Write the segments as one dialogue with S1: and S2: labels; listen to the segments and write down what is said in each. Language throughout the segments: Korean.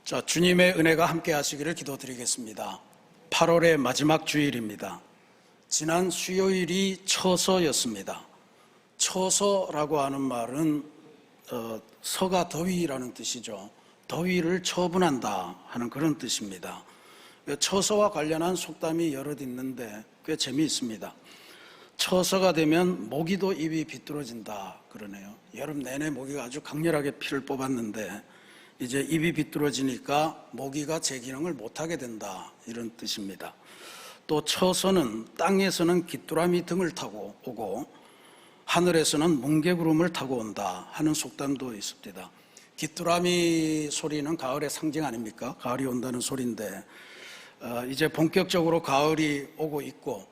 S1: 자, 주님의 은혜가 함께 하시기를 기도드리겠습니다. 8월의 마지막 주일입니다. 지난 수요일이 처서였습니다. 처서라고 하는 말은 서가 더위라는 뜻이죠. 더위를 처분한다 하는 그런 뜻입니다. 처서와 관련한 속담이 여럿 있는데 꽤 재미있습니다. 처서가 되면 모기도 입이 비뚤어진다 그러네요. 여름 내내 모기가 아주 강렬하게 피를 뽑았는데 이제 입이 비뚤어지니까 모기가 제 기능을 못하게 된다, 이런 뜻입니다. 또 처서는 땅에서는 귀뚜라미 등을 타고 오고 하늘에서는 뭉게구름을 타고 온다 하는 속담도 있습니다. 귀뚜라미 소리는 가을의 상징 아닙니까? 가을이 온다는 소리인데 이제 본격적으로 가을이 오고 있고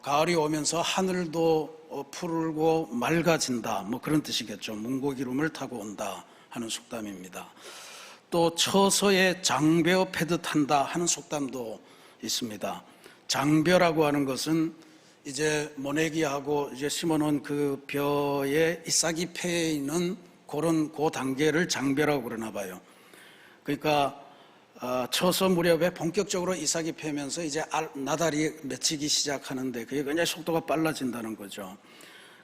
S1: 가을이 오면서 하늘도 푸르고 맑아진다, 뭐 그런 뜻이겠죠. 뭉게구름을 타고 온다 하는 속담입니다. 또 처서에 장벼 패듯 한다 하는 속담도 있습니다. 장벼라고 하는 것은 이제 모내기하고 이제 심어놓은 그 벼에 잎사귀 패에 있는 그런 그 단계를 장벼라고 그러나 봐요. 그러니까 처서 무렵에 본격적으로 잎사귀 패면서 이제 나달이 맺히기 시작하는데 그게 굉장히 속도가 빨라진다는 거죠.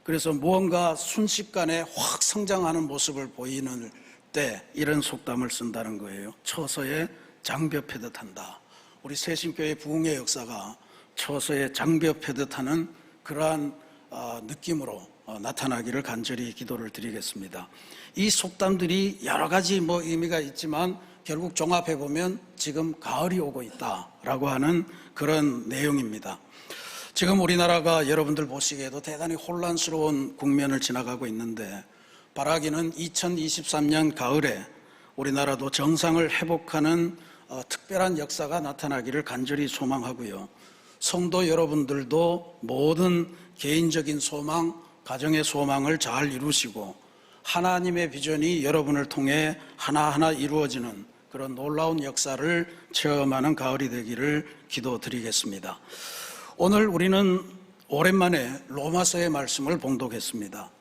S1: 그래서 무언가 순식간에 확 성장하는 모습을 보이는 때 이런 속담을 쓴다는 거예요. 처서에 장벼 패듯 한다. 우리 새신교회 부흥의 역사가 처서에 장벼 패듯 하는 그러한 느낌으로 나타나기를 간절히 기도를 드리겠습니다. 이 속담들이 여러 가지 의미가 있지만 결국 종합해 보면 지금 가을이 오고 있다라고 하는 그런 내용입니다. 지금 우리나라가 여러분들 보시기에도 대단히 혼란스러운 국면을 지나가고 있는데 바라기는 2023년 가을에 우리나라도 정상을 회복하는 특별한 역사가 나타나기를 간절히 소망하고요. 성도 여러분들도 모든 개인적인 소망, 가정의 소망을 잘 이루시고 하나님의 비전이 여러분을 통해 하나하나 이루어지는 그런 놀라운 역사를 체험하는 가을이 되기를 기도드리겠습니다. 오늘 우리는 오랜만에 로마서의 말씀을 봉독했습니다.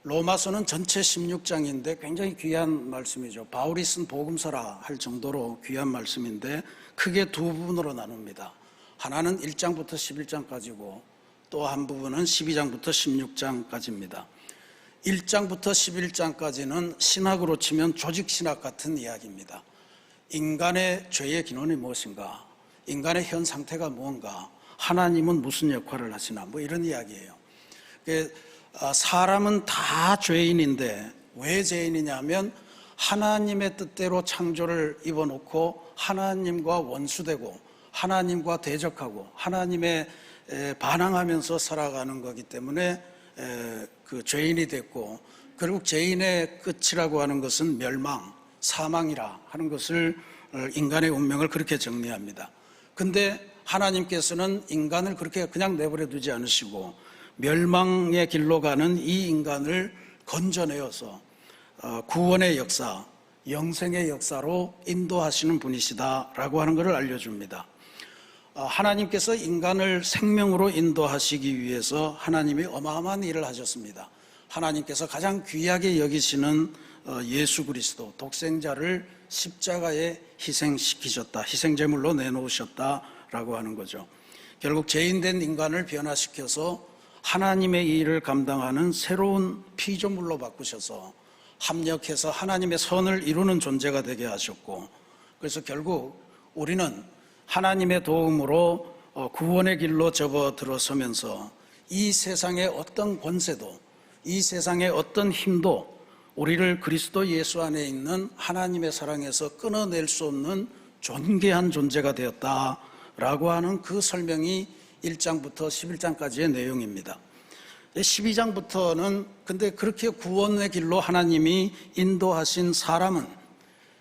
S1: 로마서는 전체 16장인데 굉장히 귀한 말씀이죠. 바울이 쓴 복음서라 할 정도로 귀한 말씀인데 크게 두 부분으로 나눕니다. 하나는 1장부터 11장까지고 또 한 부분은 12장부터 16장까지입니다. 1장부터 11장까지는 신학으로 치면 조직신학 같은 이야기입니다. 인간의 죄의 근원이 무엇인가? 인간의 현 상태가 무언가? 하나님은 무슨 역할을 하시나? 이런 이야기예요. 사람은 다 죄인인데 왜 죄인이냐면 하나님의 뜻대로 창조를 입어놓고 하나님과 원수되고 하나님과 대적하고 하나님에 반항하면서 살아가는 거기 때문에 그 죄인이 됐고 결국 죄인의 끝이라고 하는 것은 멸망, 사망이라 하는 것을 인간의 운명을 그렇게 정리합니다. 근데 하나님께서는 인간을 그렇게 그냥 내버려 두지 않으시고 멸망의 길로 가는 이 인간을 건져내어서 구원의 역사, 영생의 역사로 인도하시는 분이시다라고 하는 것을 알려줍니다. 하나님께서 인간을 생명으로 인도하시기 위해서 하나님이 어마어마한 일을 하셨습니다. 하나님께서 가장 귀하게 여기시는 예수 그리스도 독생자를 십자가에 희생시키셨다, 희생제물로 내놓으셨다라고 하는 거죠. 결국 죄인된 인간을 변화시켜서 하나님의 일을 감당하는 새로운 피조물로 바꾸셔서 합력해서 하나님의 선을 이루는 존재가 되게 하셨고, 그래서 결국 우리는 하나님의 도움으로 구원의 길로 접어들어서면서 이 세상의 어떤 권세도 이 세상의 어떤 힘도 우리를 그리스도 예수 안에 있는 하나님의 사랑에서 끊어낼 수 없는 존귀한 존재가 되었다라고 하는 그 설명이 1장부터 11장까지의 내용입니다. 12장부터는 근데 그렇게 구원의 길로 하나님이 인도하신 사람은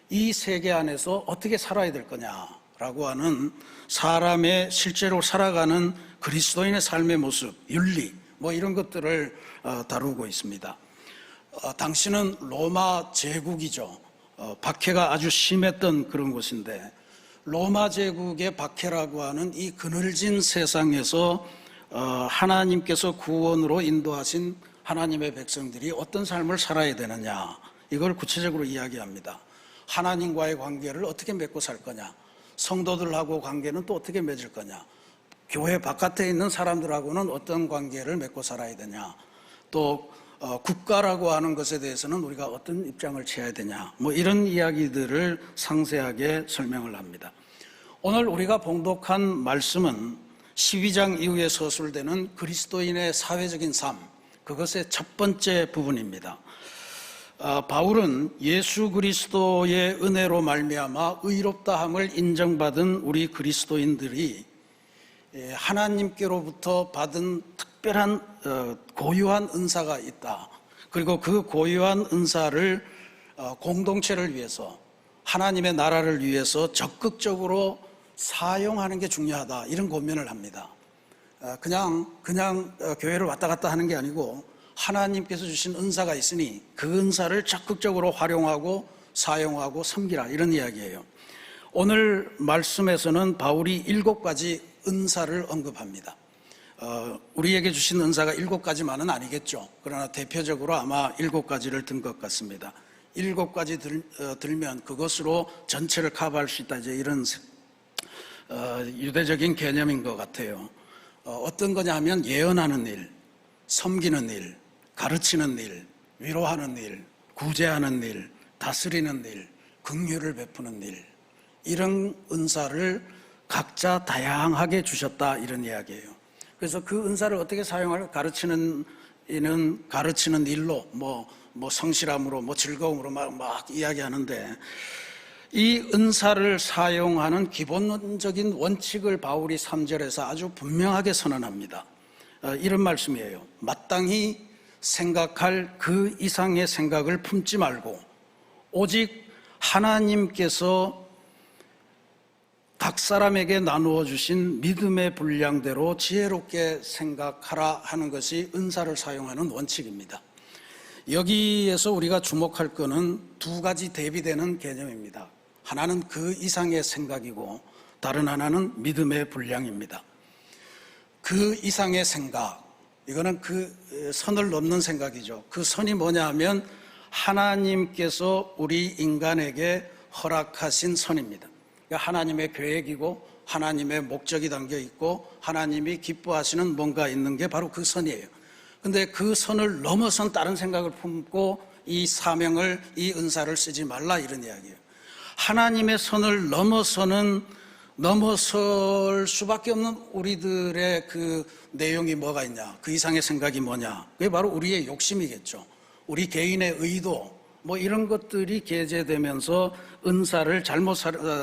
S1: 이 세계 안에서 어떻게 살아야 될 거냐라고 하는 사람의 실제로 살아가는 그리스도인의 삶의 모습, 윤리 이런 것들을 다루고 있습니다. 당시는 로마 제국이죠. 박해가 아주 심했던 그런 곳인데 로마 제국의 박해라고 하는 이 그늘진 세상에서 하나님께서 구원으로 인도하신 하나님의 백성들이 어떤 삶을 살아야 되느냐, 이걸 구체적으로 이야기합니다. 하나님과의 관계를 어떻게 맺고 살 거냐, 성도들하고 관계는 또 어떻게 맺을 거냐, 교회 바깥에 있는 사람들하고는 어떤 관계를 맺고 살아야 되냐, 또 국가라고 하는 것에 대해서는 우리가 어떤 입장을 취해야 되냐, 뭐 이런 이야기들을 상세하게 설명을 합니다. 오늘 우리가 봉독한 말씀은 12장 이후에 서술되는 그리스도인의 사회적인 삶, 그것의 첫 번째 부분입니다. 바울은 예수 그리스도의 은혜로 말미암아 의롭다함을 인정받은 우리 그리스도인들이 하나님께로부터 받은 특별한 고유한 은사가 있다. 그리고 그 고유한 은사를 공동체를 위해서, 하나님의 나라를 위해서 적극적으로 사용하는 게 중요하다, 이런 고민을 합니다. 그냥 교회를 왔다 갔다 하는 게 아니고 하나님께서 주신 은사가 있으니 그 은사를 적극적으로 활용하고 사용하고 섬기라, 이런 이야기예요. 오늘 말씀에서는 바울이 7가지 은사를 언급합니다. 우리에게 주신 은사가 7가지만은 아니겠죠. 그러나 대표적으로 아마 7가지를 든 것 같습니다. 7가지 들면 그것으로 전체를 커버할 수 있다, 이제 이런 유대적인 개념인 것 같아요. 어떤 거냐 하면 예언하는 일, 섬기는 일, 가르치는 일, 위로하는 일, 구제하는 일, 다스리는 일, 긍휼을 베푸는 일, 이런 은사를 각자 다양하게 주셨다, 이런 이야기예요. 그래서 그 은사를 어떻게 사용할, 가르치는 이는 가르치는 일로 뭐 성실함으로 뭐 즐거움으로 막 이야기하는데, 이 은사를 사용하는 기본적인 원칙을 바울이 3절에서 아주 분명하게 선언합니다. 이런 말씀이에요. 마땅히 생각할 그 이상의 생각을 품지 말고 오직 하나님께서 각 사람에게 나누어 주신 믿음의 분량대로 지혜롭게 생각하라 하는 것이 은사를 사용하는 원칙입니다. 여기에서 우리가 주목할 것은 2가지 대비되는 개념입니다. 하나는 그 이상의 생각이고 다른 하나는 믿음의 분량입니다. 그 이상의 생각, 이거는 그 선을 넘는 생각이죠. 그 선이 뭐냐 하면 하나님께서 우리 인간에게 허락하신 선입니다. 그러니까 하나님의 계획이고 하나님의 목적이 담겨 있고 하나님이 기뻐하시는 뭔가 있는 게 바로 그 선이에요. 근데 그 선을 넘어선 다른 생각을 품고 이 사명을, 이 은사를 쓰지 말라, 이런 이야기예요. 하나님의 선을 넘어설 수밖에 없는 우리들의 그 내용이 뭐가 있냐, 그 이상의 생각이 뭐냐, 그게 바로 우리의 욕심이겠죠. 우리 개인의 의도, 뭐 이런 것들이 게재되면서 은사를 잘못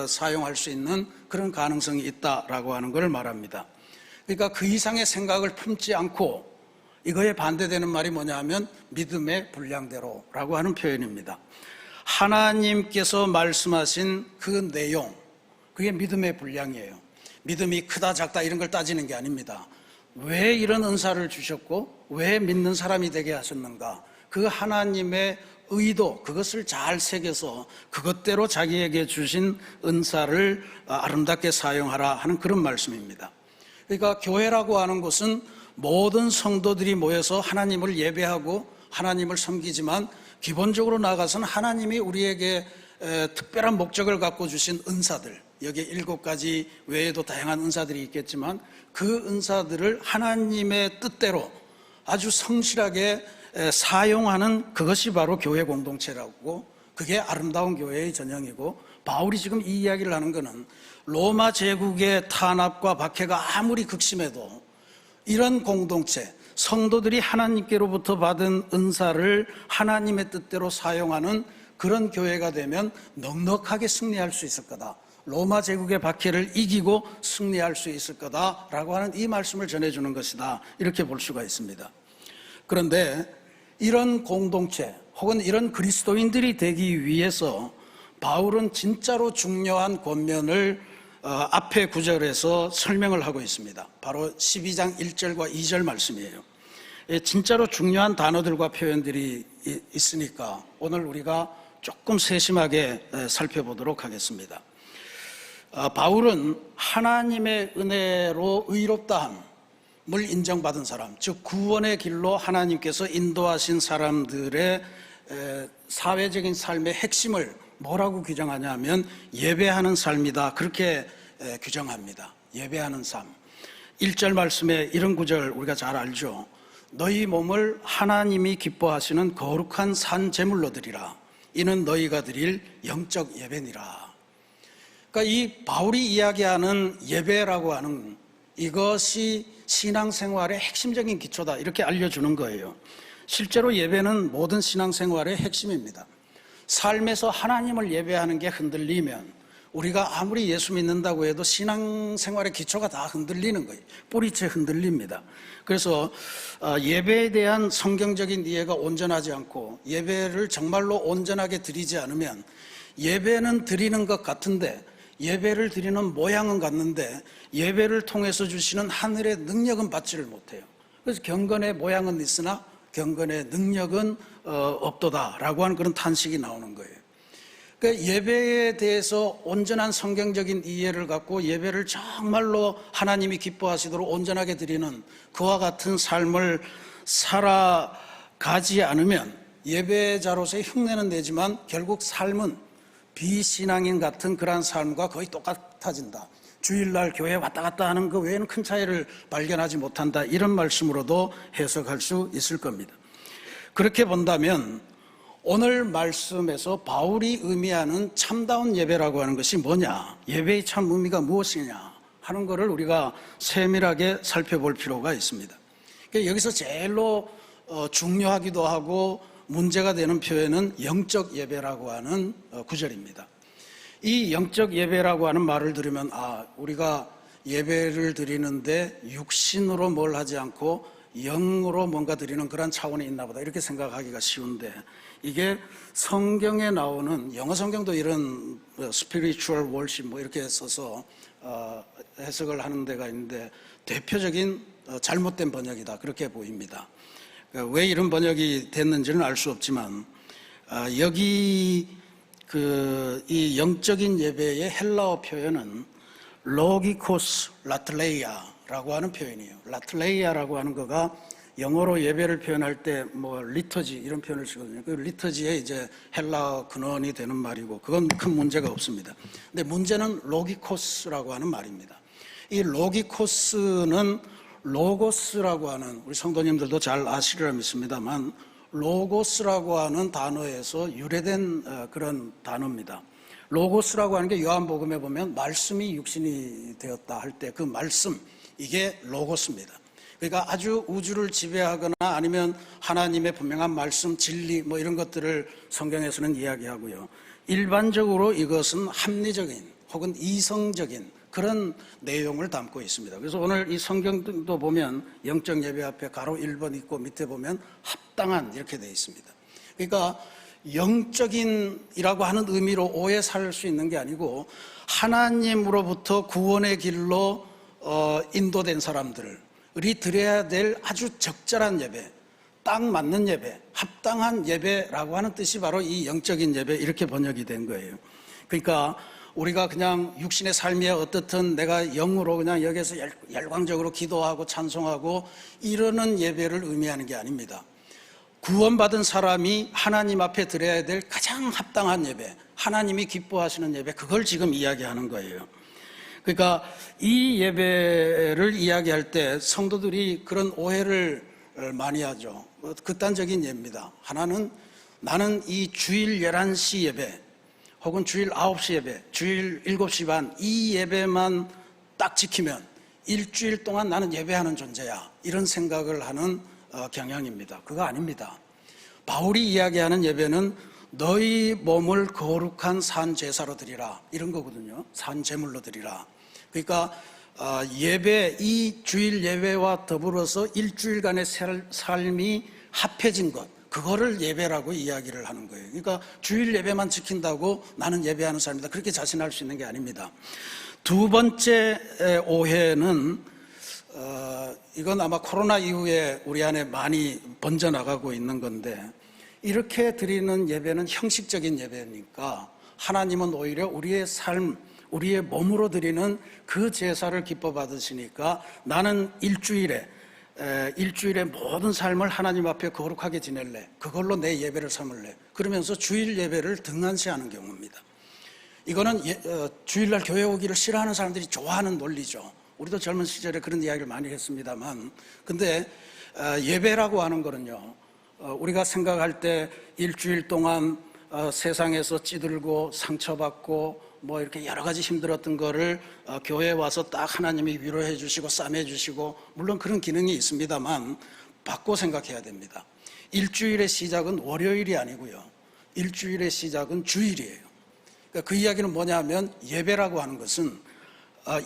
S1: 사용할 수 있는 그런 가능성이 있다라고 하는 걸 말합니다. 그러니까 그 이상의 생각을 품지 않고, 이거에 반대되는 말이 뭐냐 하면 믿음의 분량대로라고 하는 표현입니다. 하나님께서 말씀하신 그 내용, 그게 믿음의 분량이에요. 믿음이 크다 작다 이런 걸 따지는 게 아닙니다. 왜 이런 은사를 주셨고 왜 믿는 사람이 되게 하셨는가, 그 하나님의 의도, 그것을 잘 새겨서 그것대로 자기에게 주신 은사를 아름답게 사용하라 하는 그런 말씀입니다. 그러니까 교회라고 하는 것은 모든 성도들이 모여서 하나님을 예배하고 하나님을 섬기지만 기본적으로 나아가서는 하나님이 우리에게 특별한 목적을 갖고 주신 은사들, 여기에 7가지 외에도 다양한 은사들이 있겠지만 그 은사들을 하나님의 뜻대로 아주 성실하게 사용하는, 그것이 바로 교회 공동체라고, 그게 아름다운 교회의 전형이고, 바울이 지금 이 이야기를 하는 것은 로마 제국의 탄압과 박해가 아무리 극심해도 이런 공동체, 성도들이 하나님께로부터 받은 은사를 하나님의 뜻대로 사용하는 그런 교회가 되면 넉넉하게 승리할 수 있을 거다, 로마 제국의 박해를 이기고 승리할 수 있을 거다라고 하는 이 말씀을 전해주는 것이다, 이렇게 볼 수가 있습니다. 그런데 이런 공동체 혹은 이런 그리스도인들이 되기 위해서 바울은 진짜로 중요한 권면을 앞에 구절에서 설명을 하고 있습니다. 바로 12장 1절과 2절 말씀이에요. 진짜로 중요한 단어들과 표현들이 있으니까 오늘 우리가 조금 세심하게 살펴보도록 하겠습니다. 바울은 하나님의 은혜로 의롭다함을 인정받은 사람, 즉 구원의 길로 하나님께서 인도하신 사람들의 사회적인 삶의 핵심을 뭐라고 규정하냐면 예배하는 삶이다. 그렇게 규정합니다. 예배하는 삶. 1절 말씀에 이런 구절 우리가 잘 알죠. 너희 몸을 하나님이 기뻐하시는 거룩한 산 제물로 드리라. 이는 너희가 드릴 영적 예배니라. 그러니까 이 바울이 이야기하는 예배라고 하는 이것이 신앙생활의 핵심적인 기초다. 이렇게 알려주는 거예요. 실제로 예배는 모든 신앙생활의 핵심입니다. 삶에서 하나님을 예배하는 게 흔들리면 우리가 아무리 예수 믿는다고 해도 신앙생활의 기초가 다 흔들리는 거예요. 뿌리채 흔들립니다. 그래서 예배에 대한 성경적인 이해가 온전하지 않고 예배를 정말로 온전하게 드리지 않으면 예배는 드리는 것 같은데 예배를 드리는 모양은 같는데 예배를 통해서 주시는 하늘의 능력은 받지를 못해요. 그래서 경건의 모양은 있으나 경건의 능력은 없도다라고 하는 그런 탄식이 나오는 거예요. 그러니까 예배에 대해서 온전한 성경적인 이해를 갖고 예배를 정말로 하나님이 기뻐하시도록 온전하게 드리는 그와 같은 삶을 살아가지 않으면 예배자로서의 흉내는 내지만 결국 삶은 비신앙인 같은 그러한 삶과 거의 똑같아진다. 주일날 교회 왔다 갔다 하는 그 외에는 큰 차이를 발견하지 못한다. 이런 말씀으로도 해석할 수 있을 겁니다. 그렇게 본다면 오늘 말씀에서 바울이 의미하는 참다운 예배라고 하는 것이 뭐냐, 예배의 참 의미가 무엇이냐 하는 것을 우리가 세밀하게 살펴볼 필요가 있습니다. 여기서 제일로 중요하기도 하고 문제가 되는 표현은 영적 예배라고 하는 구절입니다. 이 영적 예배라고 하는 말을 들으면 우리가 예배를 드리는데 육신으로 뭘 하지 않고 영으로 뭔가 드리는 그런 차원이 있나 보다 이렇게 생각하기가 쉬운데 이게 성경에 나오는 영어 성경도 이런 spiritual worship 뭐 이렇게 써서 해석을 하는 데가 있는데 대표적인 잘못된 번역이다 그렇게 보입니다. 왜 이런 번역이 됐는지는 알 수 없지만 여기 이 영적인 예배의 헬라어 표현은 로기코스 라틀레이아라고 하는 표현이에요. 라틀레이아라고 하는 거가 영어로 예배를 표현할 때 뭐 리터지 이런 표현을 쓰거든요. 그 리터지의 이제 헬라어 근원이 되는 말이고 그건 큰 문제가 없습니다. 근데 문제는 로기코스라고 하는 말입니다. 이 로기코스는 로고스라고 하는 우리 성도님들도 잘 아시리라 믿습니다만 로고스라고 하는 단어에서 유래된 그런 단어입니다. 로고스라고 하는 게 요한복음에 보면 말씀이 육신이 되었다 할 때 그 말씀 이게 로고스입니다. 그러니까 아주 우주를 지배하거나 아니면 하나님의 분명한 말씀, 진리 뭐 이런 것들을 성경에서는 이야기하고요. 일반적으로 이것은 합리적인 혹은 이성적인 그런 내용을 담고 있습니다. 그래서 오늘 이 성경도 보면 영적 예배 앞에 가로 1번 있고 밑에 보면 합당한 이렇게 되어 있습니다. 그러니까 영적인이라고 하는 의미로 오해 살 수 있는 게 아니고 하나님으로부터 구원의 길로 인도된 사람들이 드려야 될 아주 적절한 예배, 딱 맞는 예배, 합당한 예배라고 하는 뜻이 바로 이 영적인 예배 이렇게 번역이 된 거예요. 그러니까 우리가 그냥 육신의 삶이 어떻든 내가 영으로 그냥 여기서 열광적으로 기도하고 찬송하고 이러는 예배를 의미하는 게 아닙니다. 구원받은 사람이 하나님 앞에 드려야 될 가장 합당한 예배, 하나님이 기뻐하시는 예배, 그걸 지금 이야기하는 거예요. 그러니까 이 예배를 이야기할 때 성도들이 그런 오해를 많이 하죠. 극단적인 예입니다. 하나는 나는 이 주일 11시 예배 혹은 주일 9시 예배, 주일 7시 반 이 예배만 딱 지키면 일주일 동안 나는 예배하는 존재야 이런 생각을 하는 경향입니다. 그거 아닙니다. 바울이 이야기하는 예배는 너희 몸을 거룩한 산 제사로 드리라 이런 거거든요. 산 제물로 드리라. 그러니까 예배, 이 주일 예배와 더불어서 일주일간의 삶이 합해진 것, 그거를 예배라고 이야기를 하는 거예요. 그러니까 주일 예배만 지킨다고 나는 예배하는 사람이다 그렇게 자신할 수 있는 게 아닙니다. 두 번째 오해는 이건 아마 코로나 이후에 우리 안에 많이 번져나가고 있는 건데 이렇게 드리는 예배는 형식적인 예배니까 하나님은 오히려 우리의 삶, 우리의 몸으로 드리는 그 제사를 기뻐 받으시니까 나는 일주일에 일주일의 모든 삶을 하나님 앞에 거룩하게 지낼래, 그걸로 내 예배를 삼을래, 그러면서 주일 예배를 등한시하는 경우입니다. 이거는 주일날 교회 오기를 싫어하는 사람들이 좋아하는 논리죠. 우리도 젊은 시절에 그런 이야기를 많이 했습니다만, 근데 예배라고 하는 거는요, 우리가 생각할 때 일주일 동안 세상에서 찌들고 상처받고 뭐 이렇게 여러 가지 힘들었던 거를 교회에 와서 딱 하나님이 위로해 주시고 싸매 주시고, 물론 그런 기능이 있습니다만 바꿔 생각해야 됩니다. 일주일의 시작은 월요일이 아니고요, 일주일의 시작은 주일이에요. 그러니까 그 이야기는 뭐냐면, 예배라고 하는 것은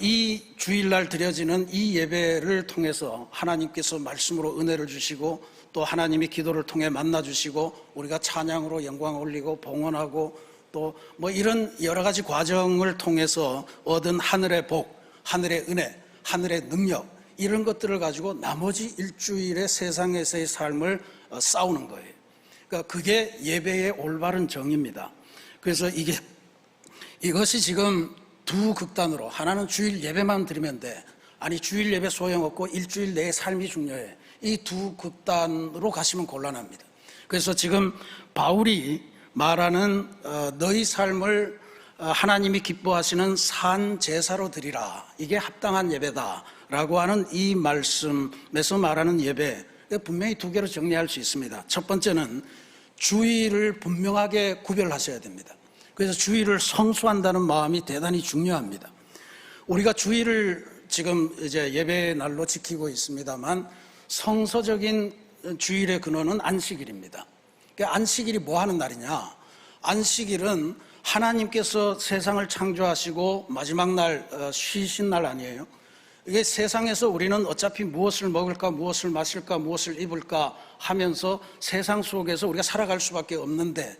S1: 이 주일날 드려지는 이 예배를 통해서 하나님께서 말씀으로 은혜를 주시고, 또 하나님이 기도를 통해 만나주시고, 우리가 찬양으로 영광 올리고 봉헌하고, 또 뭐 이런 여러 가지 과정을 통해서 얻은 하늘의 복, 하늘의 은혜, 하늘의 능력, 이런 것들을 가지고 나머지 일주일의 세상에서의 삶을 싸우는 거예요. 그러니까 그게 예배의 올바른 정의입니다. 그래서 이것이 지금 두 극단으로, 하나는 주일 예배만 드리면 돼, 아니 주일 예배 소용없고 일주일 내의 삶이 중요해, 이 두 극단으로 가시면 곤란합니다. 그래서 지금 바울이 말하는 너희 삶을 하나님이 기뻐하시는 산 제사로 드리라, 이게 합당한 예배다라고 하는 이 말씀에서 말하는 예배, 분명히 두 개로 정리할 수 있습니다. 첫 번째는 주일을 분명하게 구별하셔야 됩니다. 그래서 주일을 성수한다는 마음이 대단히 중요합니다. 우리가 주일을 지금 이제 예배의 날로 지키고 있습니다만, 성서적인 주일의 근원은 안식일입니다. 그러니까 안식일이 뭐 하는 날이냐? 안식일은 하나님께서 세상을 창조하시고 마지막 날 쉬신 날 아니에요? 이게 세상에서 우리는 어차피 무엇을 먹을까, 무엇을 마실까, 무엇을 입을까 하면서 세상 속에서 우리가 살아갈 수밖에 없는데,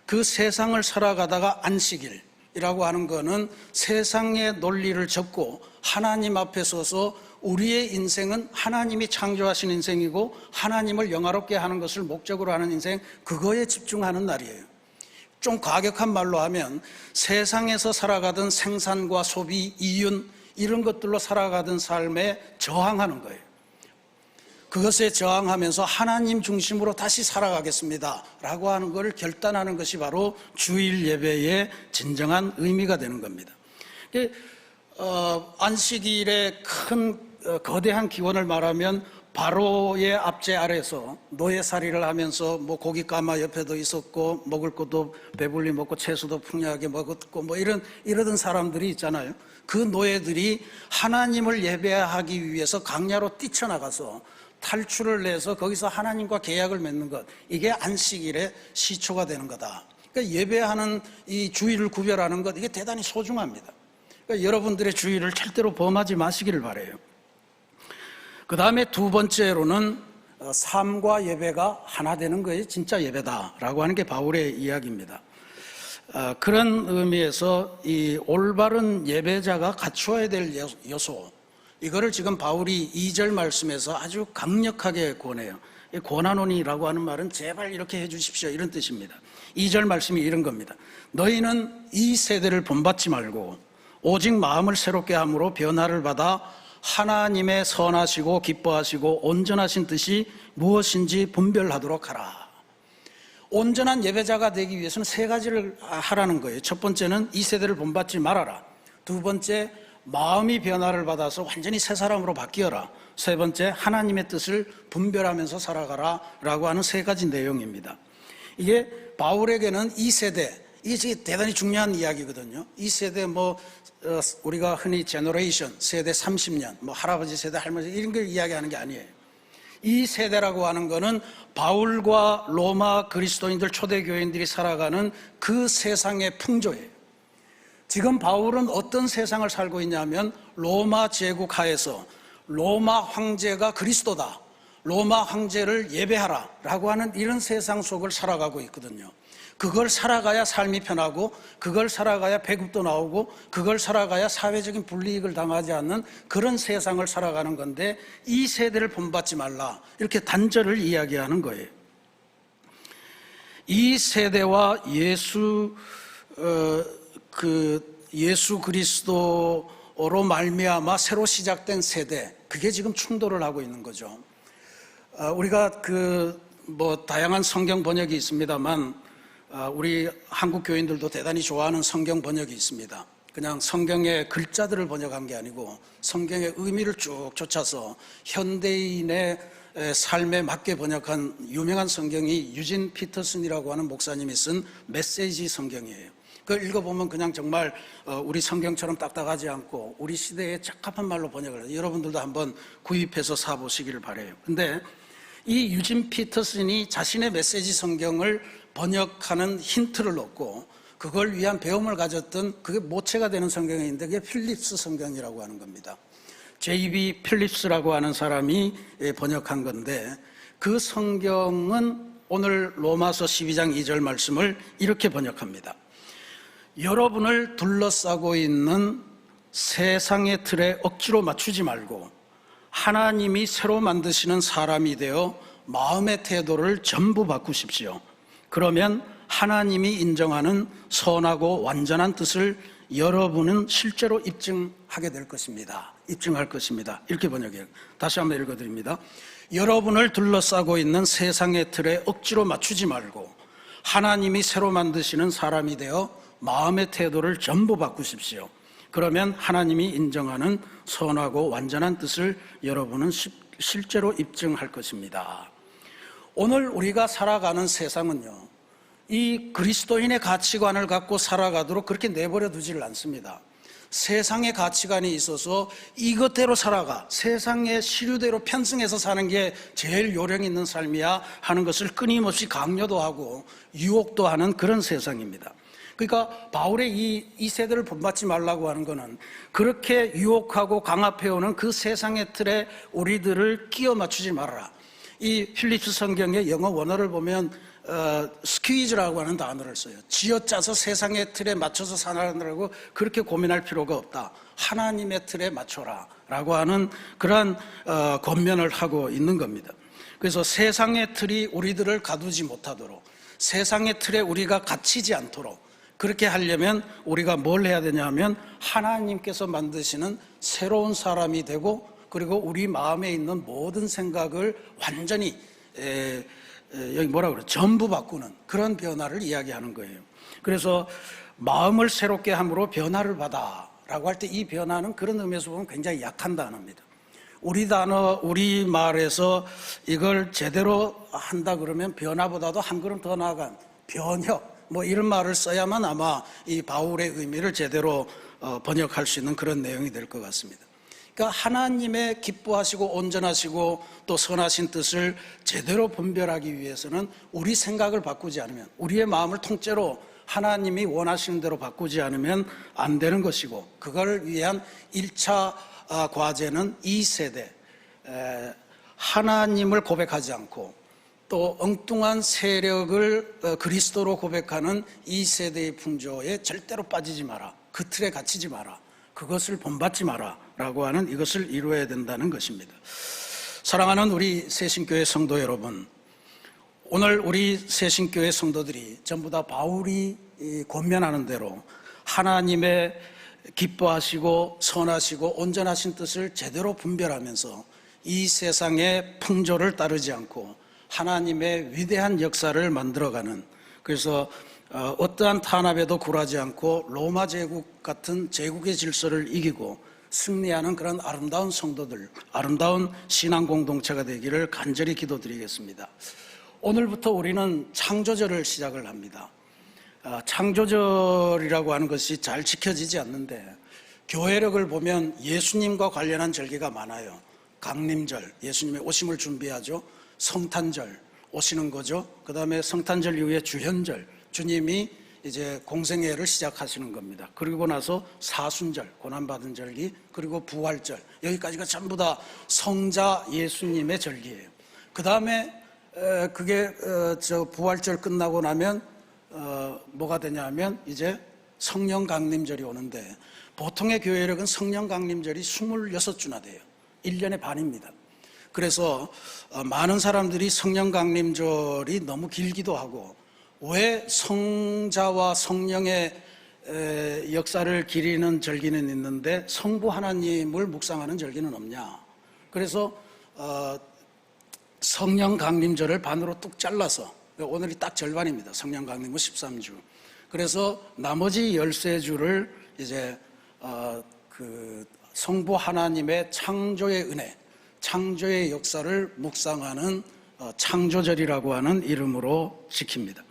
S1: 그 세상을 살아가다가 안식일이라고 하는 거는 세상의 논리를 접고 하나님 앞에 서서 우리의 인생은 하나님이 창조하신 인생이고 하나님을 영화롭게 하는 것을 목적으로 하는 인생, 그거에 집중하는 날이에요. 좀 과격한 말로 하면 세상에서 살아가던 생산과 소비, 이윤, 이런 것들로 살아가던 삶에 저항하는 거예요. 그것에 저항하면서 하나님 중심으로 다시 살아가겠습니다 라고 하는 것을 결단하는 것이 바로 주일 예배의 진정한 의미가 되는 겁니다. 안식일의 큰 거대한 기원을 말하면, 바로의 압제 아래서 노예살이를 하면서 뭐 고기 까마 옆에도 있었고 먹을 것도 배불리 먹고 채소도 풍요하게 먹었고 뭐 이러던 사람들이 있잖아요. 그 노예들이 하나님을 예배하기 위해서 강야로 뛰쳐나가서 탈출을 내서 거기서 하나님과 계약을 맺는 것, 이게 안식일의 시초가 되는 거다. 그러니까 예배하는 이 주일을 구별하는 것, 이게 대단히 소중합니다. 그러니까 여러분들의 주일을 절대로 범하지 마시기를 바라요. 그 다음에 두 번째로는 삶과 예배가 하나 되는 것이 진짜 예배다라고 하는 게 바울의 이야기입니다. 그런 의미에서 이 올바른 예배자가 갖추어야 될 요소, 이거를 지금 바울이 2절 말씀에서 아주 강력하게 권해요. 권하노니라고 하는 말은 제발 이렇게 해 주십시오, 이런 뜻입니다. 2절 말씀이 이런 겁니다. 너희는 이 세대를 본받지 말고 오직 마음을 새롭게 함으로 변화를 받아 하나님의 선하시고 기뻐하시고 온전하신 뜻이 무엇인지 분별하도록 하라. 온전한 예배자가 되기 위해서는 세 가지를 하라는 거예요. 첫 번째는 이 세대를 본받지 말아라. 두 번째, 마음이 변화를 받아서 완전히 새 사람으로 바뀌어라. 세 번째, 하나님의 뜻을 분별하면서 살아가라 라고 하는 세 가지 내용입니다. 이게 바울에게는 이 세대, 이게 대단히 중요한 이야기거든요. 이 세대 우리가 흔히 제너레이션, 세대 30년, 할아버지 세대, 할머니 이런 걸 이야기하는 게 아니에요. 이 세대라고 하는 거는 바울과 로마 그리스도인들, 초대교인들이 살아가는 그 세상의 풍조예요. 지금 바울은 어떤 세상을 살고 있냐면, 로마 제국 하에서 로마 황제가 그리스도다, 로마 황제를 예배하라 라고 하는 이런 세상 속을 살아가고 있거든요. 그걸 살아가야 삶이 편하고, 그걸 살아가야 배급도 나오고, 그걸 살아가야 사회적인 불이익을 당하지 않는 그런 세상을 살아가는 건데, 이 세대를 본받지 말라, 이렇게 단절을 이야기하는 거예요. 이 세대와 예수 그리스도 말미암아 새로 시작된 세대, 그게 지금 충돌을 하고 있는 거죠. 우리가 다양한 성경 번역이 있습니다만, 우리 한국 교인들도 대단히 좋아하는 성경 번역이 있습니다. 그냥 성경의 글자들을 번역한 게 아니고 성경의 의미를 쭉 쫓아서 현대인의 삶에 맞게 번역한 유명한 성경이 유진 피터슨이라고 하는 목사님이 쓴 메시지 성경이에요. 그걸 읽어보면 그냥 정말 우리 성경처럼 딱딱하지 않고 우리 시대에 적합한 말로 번역을 해요. 여러분들도 한번 구입해서 사보시기를 바라요. 근데 이 유진 피터슨이 자신의 메시지 성경을 번역하는 힌트를 얻고 그걸 위한 배움을 가졌던, 그게 모체가 되는 성경이 있는데 그게 필립스 성경이라고 하는 겁니다. J.B. 필립스라고 하는 사람이 번역한 건데, 그 성경은 오늘 로마서 12장 2절 말씀을 이렇게 번역합니다. 여러분을 둘러싸고 있는 세상의 틀에 억지로 맞추지 말고 하나님이 새로 만드시는 사람이 되어 마음의 태도를 전부 바꾸십시오. 그러면 하나님이 인정하는 선하고 완전한 뜻을 여러분은 실제로 입증하게 될 것입니다. 입증할 것입니다. 이렇게 번역해요. 다시 한번 읽어드립니다. 여러분을 둘러싸고 있는 세상의 틀에 억지로 맞추지 말고 하나님이 새로 만드시는 사람이 되어 마음의 태도를 전부 바꾸십시오. 그러면 하나님이 인정하는 선하고 완전한 뜻을 여러분은 실제로 입증할 것입니다. 오늘 우리가 살아가는 세상은요, 이 그리스도인의 가치관을 갖고 살아가도록 그렇게 내버려 두지를 않습니다. 세상의 가치관이 있어서 이것대로 살아가, 세상의 시류대로 편승해서 사는 게 제일 요령 있는 삶이야 하는 것을 끊임없이 강요도 하고 유혹도 하는 그런 세상입니다. 그러니까 바울의 이 세대를 본받지 말라고 하는 것은 그렇게 유혹하고 강압해오는 그 세상의 틀에 우리들을 끼워 맞추지 말아라. 이 필립스 성경의 영어 원어를 보면 스퀴즈라고 하는 단어를 써요. 쥐어짜서 세상의 틀에 맞춰서 사느라고 그렇게 고민할 필요가 없다. 하나님의 틀에 맞춰라 라고 하는 그러한 권면을 하고 있는 겁니다. 그래서 세상의 틀이 우리들을 가두지 못하도록, 세상의 틀에 우리가 갇히지 않도록 그렇게 하려면 우리가 뭘 해야 되냐 하면 하나님께서 만드시는 새로운 사람이 되고, 그리고 우리 마음에 있는 모든 생각을 완전히 여기 뭐라 그래? 전부 바꾸는 그런 변화를 이야기하는 거예요. 그래서 마음을 새롭게 함으로 변화를 받아라고 할 때 이 변화는 그런 의미에서 보면 굉장히 약한 단어입니다. 우리 말에서 이걸 제대로 한다 그러면 변화보다도 한 걸음 더 나아간 변혁, 이런 말을 써야만 아마 이 바울의 의미를 제대로 번역할 수 있는 그런 내용이 될 것 같습니다. 그러니까 하나님의 기뻐하시고 온전하시고 또 선하신 뜻을 제대로 분별하기 위해서는 우리 생각을 바꾸지 않으면, 우리의 마음을 통째로 하나님이 원하시는 대로 바꾸지 않으면 안 되는 것이고, 그걸 위한 1차 과제는 이 세대, 하나님을 고백하지 않고 또 엉뚱한 세력을 그리스도로 고백하는 이 세대의 풍조에 절대로 빠지지 마라. 그 틀에 갇히지 마라. 그것을 본받지 마라 라고 하는 이것을 이루어야 된다는 것입니다. 사랑하는 우리 새신교회 성도 여러분, 오늘 우리 새신교회 성도들이 전부 다 바울이 권면하는 대로 하나님의 기뻐하시고 선하시고 온전하신 뜻을 제대로 분별하면서 이 세상의 풍조를 따르지 않고 하나님의 위대한 역사를 만들어가는, 그래서 어떠한 탄압에도 굴하지 않고 로마 제국 같은 제국의 질서를 이기고 승리하는 그런 아름다운 성도들, 아름다운 신앙 공동체가 되기를 간절히 기도드리겠습니다. 오늘부터 우리는 창조절을 시작을 합니다. 창조절이라고 하는 것이 잘 지켜지지 않는데 교회력을 보면 예수님과 관련한 절기가 많아요. 강림절, 예수님의 오심을 준비하죠. 성탄절, 오시는 거죠. 그 다음에 성탄절 이후에 주현절, 주님이 이제 공생애를 시작하시는 겁니다. 그리고 나서 사순절, 고난받은 절기, 그리고 부활절, 여기까지가 전부 다 성자 예수님의 절기예요. 그 다음에 그게 부활절 끝나고 나면 뭐가 되냐면 이제 성령 강림절이 오는데, 보통의 교회력은 성령 강림절이 26주나 돼요. 1년의 반입니다. 그래서 많은 사람들이 성령 강림절이 너무 길기도 하고, 왜 성자와 성령의 역사를 기리는 절기는 있는데 성부 하나님을 묵상하는 절기는 없냐. 그래서 성령 강림절을 반으로 뚝 잘라서, 오늘이 딱 절반입니다. 성령 강림은 13주. 그래서 나머지 13주를 이제 그 성부 하나님의 창조의 은혜, 창조의 역사를 묵상하는 창조절이라고 하는 이름으로 지킵니다.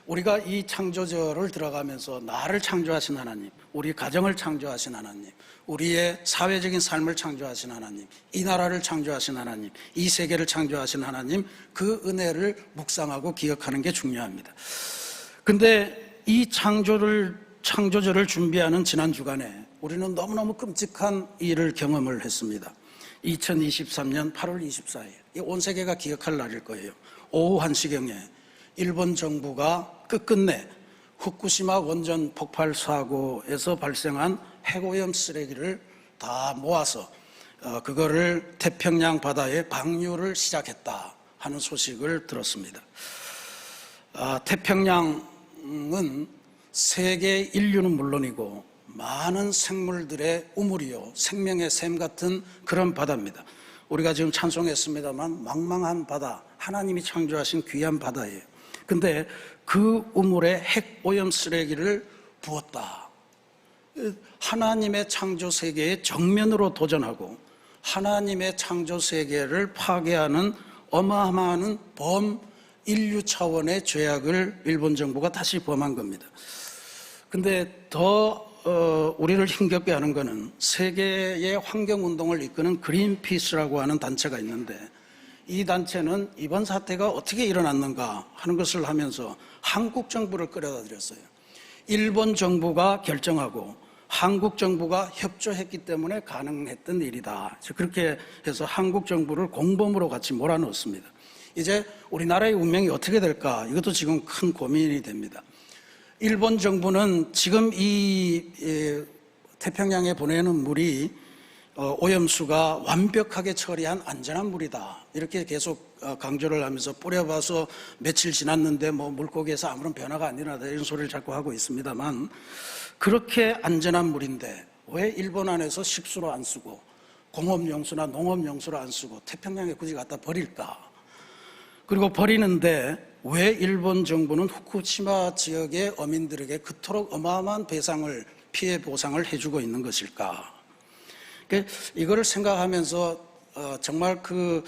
S1: 우리가 이 창조절을 들어가면서 나를 창조하신 하나님, 우리 가정을 창조하신 하나님, 우리의 사회적인 삶을 창조하신 하나님, 이 나라를 창조하신 하나님, 이 세계를 창조하신 하나님, 그 은혜를 묵상하고 기억하는 게 중요합니다. 근데 이 창조절을 준비하는 지난 주간에 우리는 너무너무 끔찍한 일을 경험을 했습니다. 2023년 8월 24일, 온 세계가 기억할 날일 거예요. 오후 1시경에 일본 정부가 끝끝내 후쿠시마 원전 폭발 사고에서 발생한 핵오염 쓰레기를 다 모아서 그거를 태평양 바다에 방류를 시작했다 하는 소식을 들었습니다. 태평양은 세계 인류는 물론이고 많은 생물들의 우물이요, 생명의 샘 같은 그런 바다입니다. 우리가 지금 찬송했습니다만 망망한 바다, 하나님이 창조하신 귀한 바다예요. 근데 그 우물에 핵오염 쓰레기를 부었다. 하나님의 창조 세계에 정면으로 도전하고 하나님의 창조 세계를 파괴하는 어마어마한 인류 차원의 죄악을 일본 정부가 다시 범한 겁니다. 근데 더 우리를 힘겹게 하는 것은 세계의 환경운동을 이끄는 그린피스라고 하는 단체가 있는데, 이 단체는 이번 사태가 어떻게 일어났는가 하는 것을 하면서 한국 정부를 끌어다 드렸어요. 일본 정부가 결정하고 한국 정부가 협조했기 때문에 가능했던 일이다. 그렇게 해서 한국 정부를 공범으로 같이 몰아넣었습니다. 이제 우리나라의 운명이 어떻게 될까? 이것도 지금 큰 고민이 됩니다. 일본 정부는 지금 이 태평양에 보내는 물이 오염수가 완벽하게 처리한 안전한 물이다, 이렇게 계속 강조를 하면서 뿌려봐서 며칠 지났는데 뭐 물고기에서 아무런 변화가 안 일어나다 이런 소리를 자꾸 하고 있습니다만, 그렇게 안전한 물인데 왜 일본 안에서 식수로 안 쓰고 공업용수나 농업용수로 안 쓰고 태평양에 굳이 갖다 버릴까? 그리고 버리는데 왜 일본 정부는 후쿠시마 지역의 어민들에게 그토록 어마어마한 피해 보상을 해주고 있는 것일까? 이거를 생각하면서 정말 큰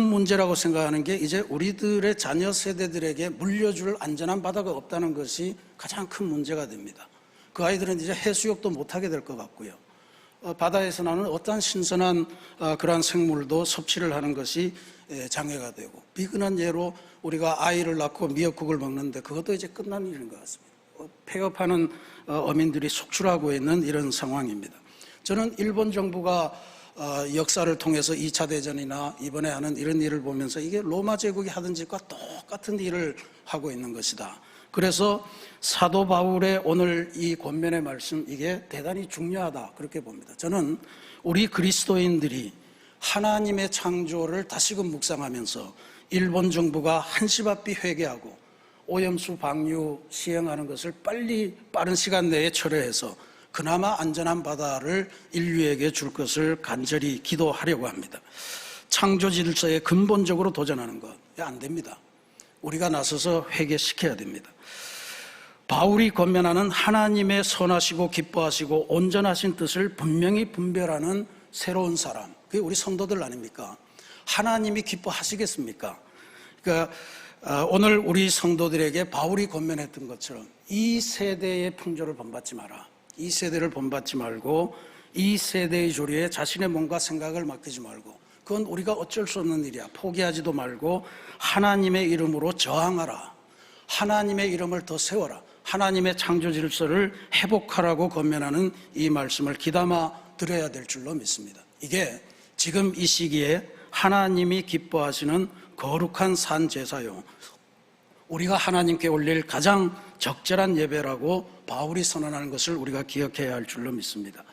S1: 문제라고 생각하는 게, 이제 우리들의 자녀 세대들에게 물려줄 안전한 바다가 없다는 것이 가장 큰 문제가 됩니다. 그 아이들은 이제 해수욕도 못하게 될 것 같고요. 바다에서 나는 어떠한 신선한 그러한 생물도 섭취를 하는 것이 장애가 되고, 비근한 예로 우리가 아이를 낳고 미역국을 먹는데 그것도 이제 끝난 일인 것 같습니다. 폐업하는 어민들이 속출하고 있는 이런 상황입니다. 저는 일본 정부가 역사를 통해서 2차 대전이나 이번에 하는 이런 일을 보면서 이게 로마 제국이 하던 짓과 똑같은 일을 하고 있는 것이다. 그래서 사도 바울의 오늘 이 권면의 말씀, 이게 대단히 중요하다, 그렇게 봅니다. 저는 우리 그리스도인들이 하나님의 창조를 다시금 묵상하면서 일본 정부가 한시바삐 회개하고 오염수 방류 시행하는 것을 빠른 시간 내에 철회해서 그나마 안전한 바다를 인류에게 줄 것을 간절히 기도하려고 합니다. 창조 질서에 근본적으로 도전하는 것, 안 됩니다. 우리가 나서서 회개시켜야 됩니다. 바울이 권면하는 하나님의 선하시고 기뻐하시고 온전하신 뜻을 분명히 분별하는 새로운 사람, 그게 우리 성도들 아닙니까? 하나님이 기뻐하시겠습니까? 그러니까 오늘 우리 성도들에게 바울이 권면했던 것처럼 이 세대의 풍조를 본받지 마라. 이 세대를 본받지 말고 이 세대의 조리에 자신의 몸과 생각을 맡기지 말고, 그건 우리가 어쩔 수 없는 일이야. 포기하지도 말고 하나님의 이름으로 저항하라. 하나님의 이름을 더 세워라. 하나님의 창조 질서를 회복하라고 권면하는 이 말씀을 귀담아 들어야 될 줄로 믿습니다. 이게 지금 이 시기에 하나님이 기뻐하시는 거룩한 산 제사요, 우리가 하나님께 올릴 가장 적절한 예배라고 바울이 선언하는 것을 우리가 기억해야 할 줄로 믿습니다.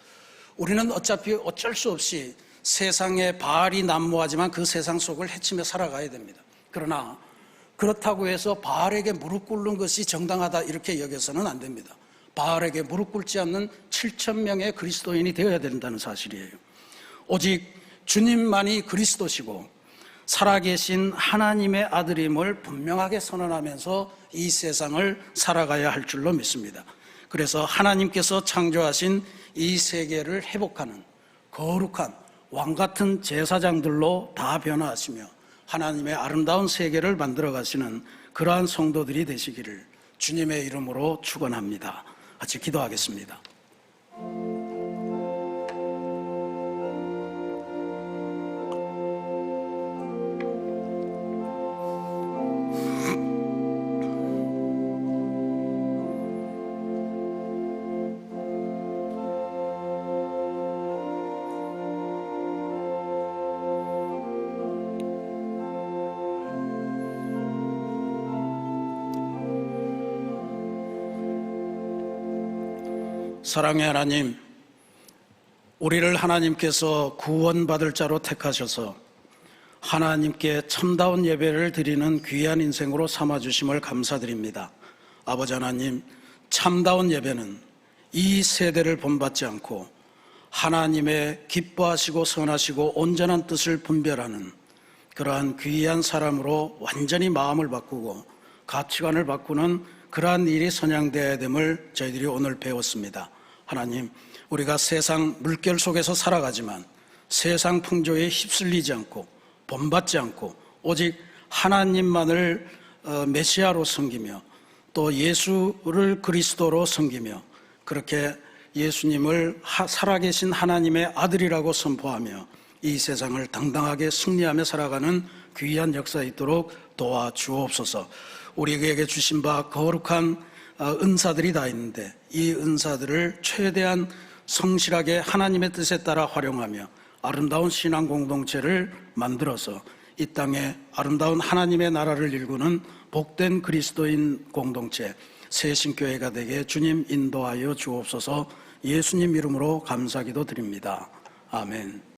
S1: 우리는 어차피 어쩔 수 없이 세상에 바알이 난무하지만 그 세상 속을 헤치며 살아가야 됩니다. 그러나 그렇다고 해서 바알에게 무릎 꿇는 것이 정당하다 이렇게 여겨서는 안 됩니다. 바알에게 무릎 꿇지 않는 7천 명의 그리스도인이 되어야 된다는 사실이에요. 오직 주님만이 그리스도시고 살아계신 하나님의 아들임을 분명하게 선언하면서 이 세상을 살아가야 할 줄로 믿습니다. 그래서 하나님께서 창조하신 이 세계를 회복하는 거룩한 왕같은 제사장들로 다 변화하시며 하나님의 아름다운 세계를 만들어 가시는 그러한 성도들이 되시기를 주님의 이름으로 축원합니다. 같이 기도하겠습니다. 사랑의 하나님, 우리를 하나님께서 구원받을 자로 택하셔서 하나님께 참다운 예배를 드리는 귀한 인생으로 삼아주심을 감사드립니다. 아버지 하나님, 참다운 예배는 이 세대를 본받지 않고 하나님의 기뻐하시고 선하시고 온전한 뜻을 분별하는 그러한 귀한 사람으로 완전히 마음을 바꾸고 가치관을 바꾸는 그러한 일이 선양되어야 됨을 저희들이 오늘 배웠습니다. 하나님, 우리가 세상 물결 속에서 살아가지만 세상 풍조에 휩쓸리지 않고 본받지 않고 오직 하나님만을 메시아로 섬기며 또 예수를 그리스도로 섬기며 그렇게 예수님을 살아계신 하나님의 아들이라고 선포하며 이 세상을 당당하게 승리하며 살아가는 귀한 역사 있도록 도와주옵소서. 우리에게 주신 바 거룩한 은사들이 다 있는데 이 은사들을 최대한 성실하게 하나님의 뜻에 따라 활용하며 아름다운 신앙 공동체를 만들어서 이 땅에 아름다운 하나님의 나라를 일구는 복된 그리스도인 공동체 새신교회가 되게 주님 인도하여 주옵소서. 예수님 이름으로 감사기도 드립니다. 아멘.